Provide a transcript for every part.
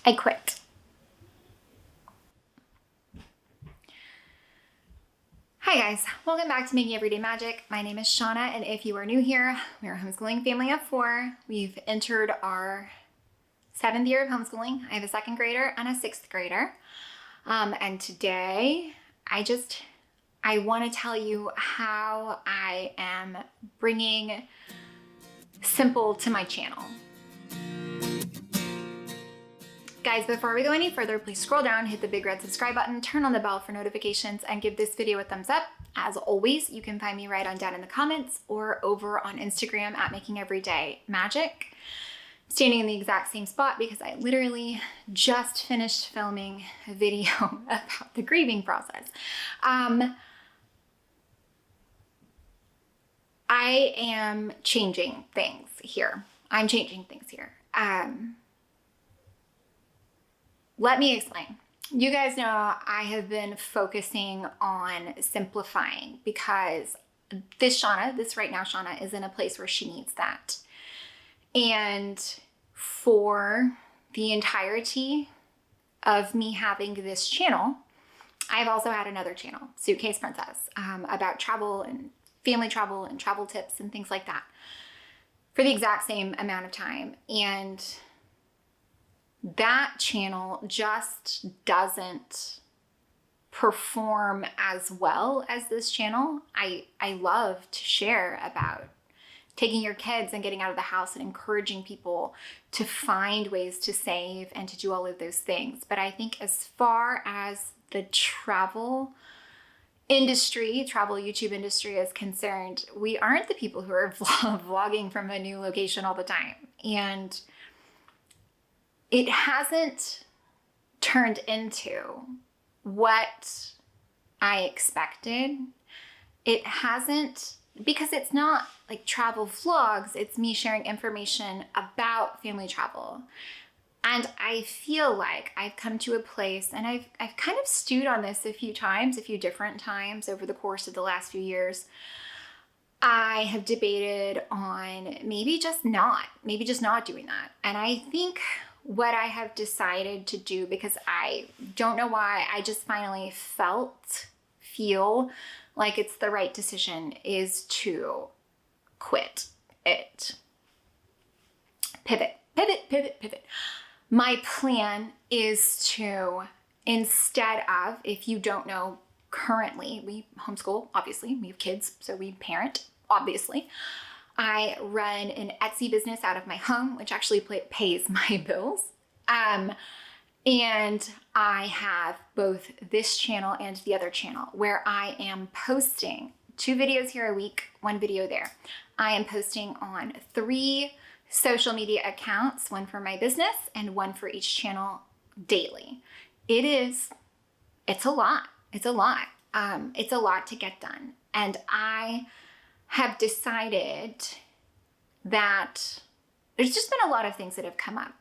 I quit. Hi guys, welcome back to Making Everyday Magic. My name is Shauna, and if you are new here, we are a homeschooling family of 4. We've entered our 7th year of homeschooling. I have a 2nd grader and a 6th grader. And today, I want to tell you how I am bringing simple to my channel. Guys, before we go any further, please scroll down, hit the big red subscribe button, turn on the bell for notifications, and give this video a thumbs up. As always, you can find me right on down in the comments or over on Instagram at Making Everyday Magic. Standing in the exact same spot because I literally just finished filming a video about the grieving process. I am changing things here. Let me explain. You guys know I have been focusing on simplifying because this right now Shauna is in a place where she needs that. And for the entirety of me having this channel, I've also had another channel, Suitcase Princess, about travel and family travel and travel tips and things like that for the exact same amount of time. And that channel just doesn't perform as well as this channel. I love to share about taking your kids and getting out of the house and encouraging people to find ways to save and to do all of those things. But I think as far as the travel YouTube industry is concerned, we aren't the people who are vlogging from a new location all the time. And it hasn't turned into what I expected. It hasn't, because it's not like travel vlogs, it's me sharing information about family travel. And I feel like I've come to a place, and I've kind of stewed on this a few different times over the course of the last few years. I have debated on maybe just not doing that. And I think what I have decided to do, because I don't know why, I just finally feel like it's the right decision, is to quit it. Pivot. My plan is to, instead of, if you don't know, currently we homeschool, obviously, we have kids, so we parent, obviously. I run an Etsy business out of my home, which actually pays my bills. And I have both this channel and the other channel where I am posting 2 videos here a week, 1 video there. I am posting on 3 social media accounts, 1 for my business and 1 for each channel daily. It's a lot. It's a lot to get done. And I have decided that there's just been a lot of things that have come up.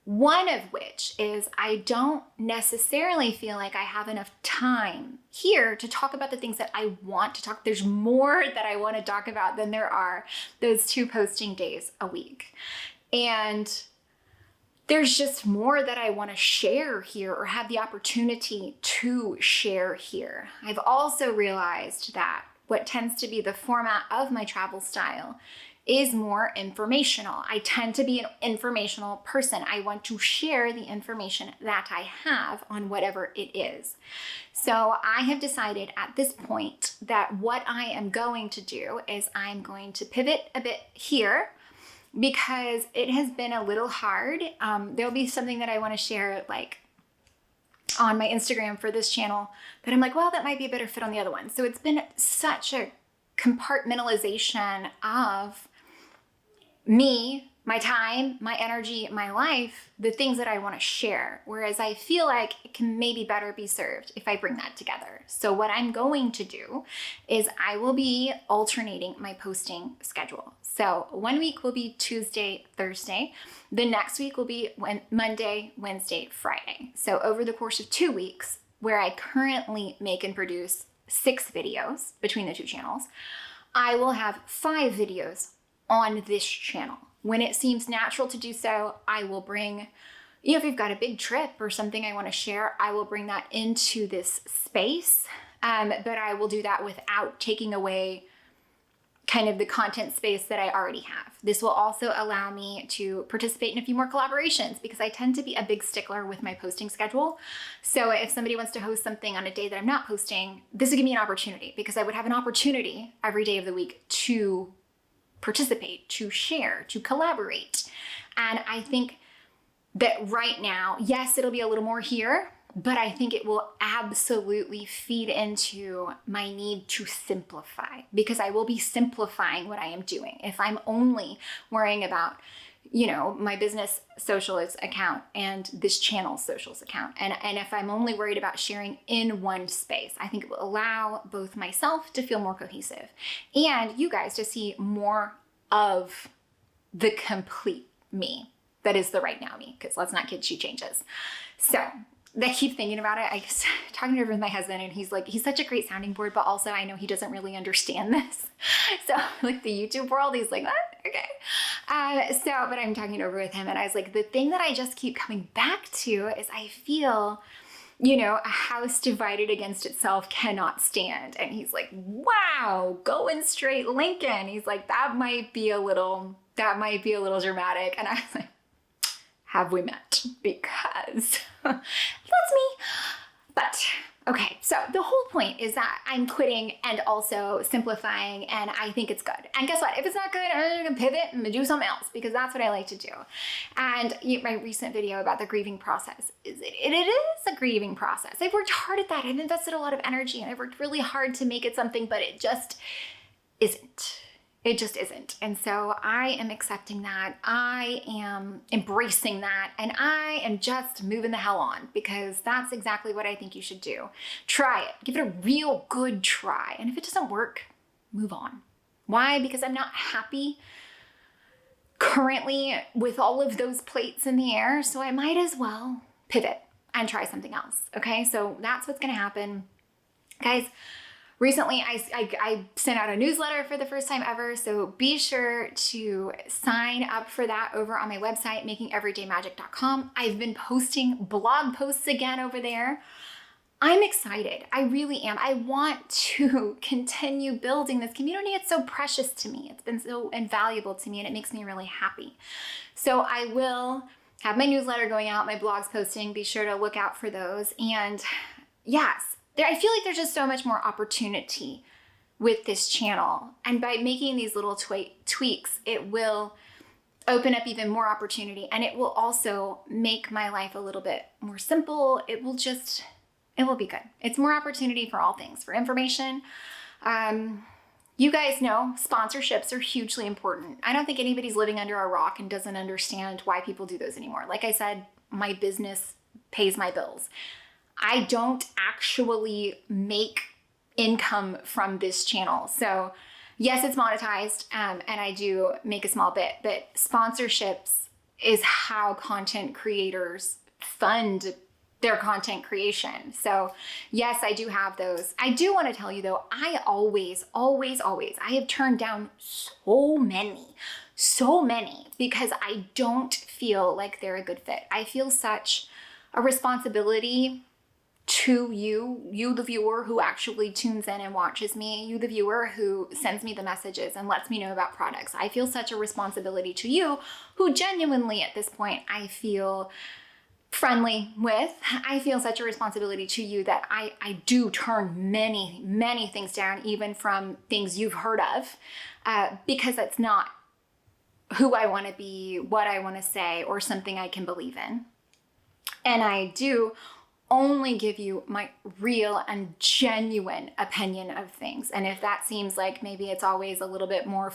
One of which is I don't necessarily feel like I have enough time here to talk about the things that I want to talk. There's more that I want to talk about than there are those 2 posting days a week. And there's just more that I want to share here or have the opportunity to share here. I've also realized that what tends to be the format of my travel style is more informational. I tend to be an informational person. I want to share the information that I have on whatever it is. So I have decided at this point that what I am going to do is I'm going to pivot a bit here because it has been a little hard. There'll be something that I want to share like on my Instagram for this channel that I'm like, well, that might be a better fit on the other one. So it's been such a compartmentalization of me, my time, my energy, my life, the things that I want to share. Whereas I feel like it can maybe better be served if I bring that together. So what I'm going to do is I will be alternating my posting schedule. So 1 week will be Tuesday, Thursday. The next week will be Monday, Wednesday, Friday. So over the course of 2 weeks, where I currently make and produce 6 videos between the 2 channels, I will have 5 videos on this channel. When it seems natural to do so, I will bring if we've got a big trip or something I want to share, I will bring that into this space. But I will do that without taking away kind of the content space that I already have. This will also allow me to participate in a few more collaborations because I tend to be a big stickler with my posting schedule. So if somebody wants to host something on a day that I'm not posting, this would give me an opportunity because I would have an opportunity every day of the week to participate, to share, to collaborate. And I think that right now, yes, it'll be a little more here, but I think it will absolutely feed into my need to simplify because I will be simplifying what I am doing. If I'm only worrying about, my business socials account and this channel's socials account, and if I'm only worried about sharing in one space, I think it will allow both myself to feel more cohesive and you guys to see more of the complete me that is the right now me, because let's not kid, she changes. So I keep thinking about it. I was talking over with my husband and he's like, he's such a great sounding board, but also I know he doesn't really understand this. So like the YouTube world, he's like, what? Okay. But I'm talking over with him and I was like, the thing that I just keep coming back to is I feel, a house divided against itself cannot stand. And he's like, wow, going straight Lincoln. He's like, that might be a little dramatic. And I was like, have we met? Because that's me. But okay, so the whole point is that I'm quitting and also simplifying, and I think it's good. And guess what? If it's not good, I'm gonna pivot and do something else because that's what I like to do. And my recent video about the grieving process it is a grieving process. I've worked hard at that. I've invested a lot of energy and I've worked really hard to make it something, but it just isn't. It just isn't. And so I am accepting that. I am embracing that. And I am just moving the hell on because that's exactly what I think you should do. Try it. Give it a real good try. And if it doesn't work, move on. Why? Because I'm not happy currently with all of those plates in the air. So I might as well pivot and try something else. Okay. So that's what's going to happen. Guys, recently, I sent out a newsletter for the first time ever, so be sure to sign up for that over on my website, makingeverydaymagic.com. I've been posting blog posts again over there. I'm excited. I really am. I want to continue building this community. It's so precious to me. It's been so invaluable to me, and it makes me really happy. So I will have my newsletter going out, my blogs posting. Be sure to look out for those. And yes, I feel like there's just so much more opportunity with this channel. And by making these little tweaks, it will open up even more opportunity. And it will also make my life a little bit more simple. It will be good. It's more opportunity for all things, for information. You guys know sponsorships are hugely important. I don't think anybody's living under a rock and doesn't understand why people do those anymore. Like I said, my business pays my bills. I don't actually make income from this channel. So yes, it's monetized and I do make a small bit, but sponsorships is how content creators fund their content creation. So yes, I do have those. I do want to tell you though, I always, I have turned down so many because I don't feel like they're a good fit. I feel such a responsibility to you the viewer who actually tunes in and watches me, you the viewer who sends me the messages and lets me know about products. I feel such a responsibility to you who genuinely at this point I feel friendly with. I feel such a responsibility to you that I do turn many things down, even from things you've heard of, because it's not who I want to be, what I want to say, or something I can believe in. And I do only give you my real and genuine opinion of things. And if that seems like maybe it's always a little bit more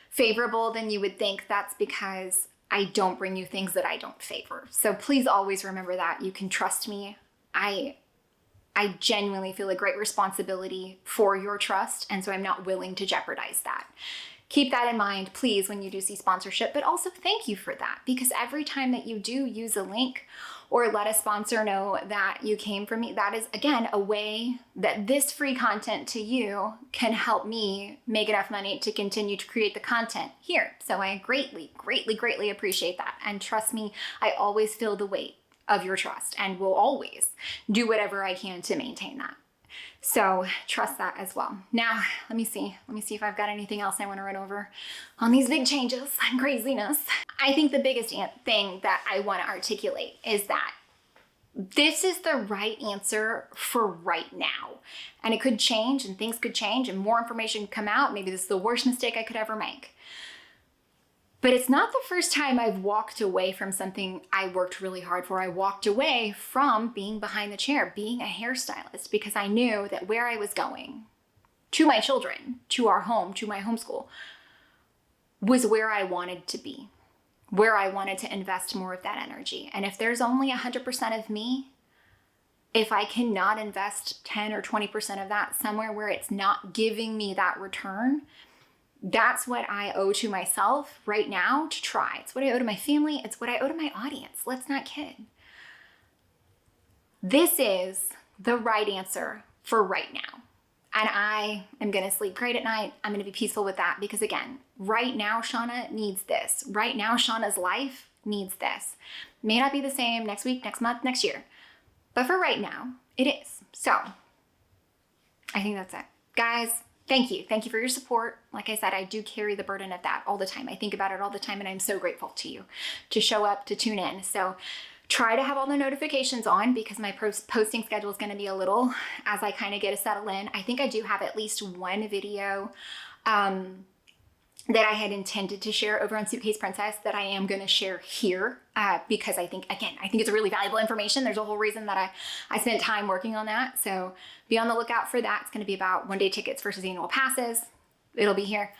favorable than you would think, that's because I don't bring you things that I don't favor. So please always remember that. You can trust me. I genuinely feel a great responsibility for your trust. And so I'm not willing to jeopardize that. keep that in mind, please, when you do see sponsorship, but also thank you for that, because every time that you do use a link or let a sponsor know that you came from me, that is, again, a way that this free content to you can help me make enough money to continue to create the content here. So I greatly, greatly, greatly appreciate that. And trust me, I always feel the weight of your trust and will always do whatever I can to maintain that. So trust that as well. Now, let me see if I've got anything else I want to run over on these big changes and craziness. I think the biggest thing that I want to articulate is that this is the right answer for right now. And it could change and things could change and more information could come out. Maybe this is the worst mistake I could ever make. But it's not the first time I've walked away from something I worked really hard for. I walked away from being behind the chair, being a hairstylist, because I knew that where I was going, to my children, to our home, to my homeschool, was where I wanted to be, where I wanted to invest more of that energy. And if there's only 100% of me, if I cannot invest 10 or 20% of that somewhere where it's not giving me that return, that's what I owe to myself right now to try. It's what I owe to my family. It's what I owe to my audience. Let's not kid. This is the right answer for right now. And I am going to sleep great at night. I'm going to be peaceful with that because, again, right now, Shauna needs this. Right now, Shauna's life needs this. May not be the same next week, next month, next year. But for right now, it is. So I think that's it. Guys, thank you. Thank you for your support. Like I said, I do carry the burden of that all the time. I think about it all the time, and I'm so grateful to you to show up, to tune in. So try to have all the notifications on because my posting schedule is going to be a little as I kind of get to settle in. I think I do have at least one video that I had intended to share over on Suitcase Princess that I am going to share here because I think it's really valuable information. There's a whole reason that I spent time working on that. So be on the lookout for that. It's going to be about one-day tickets versus annual passes. It'll be here.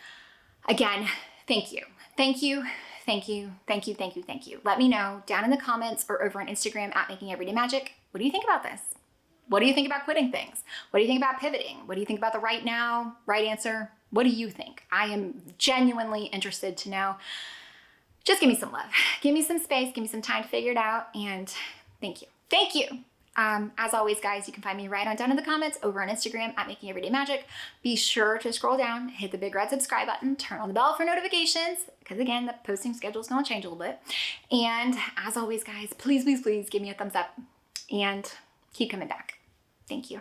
Again, thank you. Thank you. Thank you. Thank you. Thank you. Thank you. Let me know down in the comments or over on Instagram at Making Everyday Magic. What do you think about this? What do you think about quitting things? What do you think about pivoting? What do you think about the right now, right answer? What do you think? I am genuinely interested to know. Just give me some love. Give me some space. Give me some time to figure it out. And thank you. Thank you. As always, guys, you can find me right on down in the comments over on Instagram at Making Everyday Magic. Be sure to scroll down, hit the big red subscribe button, turn on the bell for notifications, because again, the posting schedule is going to change a little bit. And as always, guys, please, please, please give me a thumbs up and keep coming back. Thank you.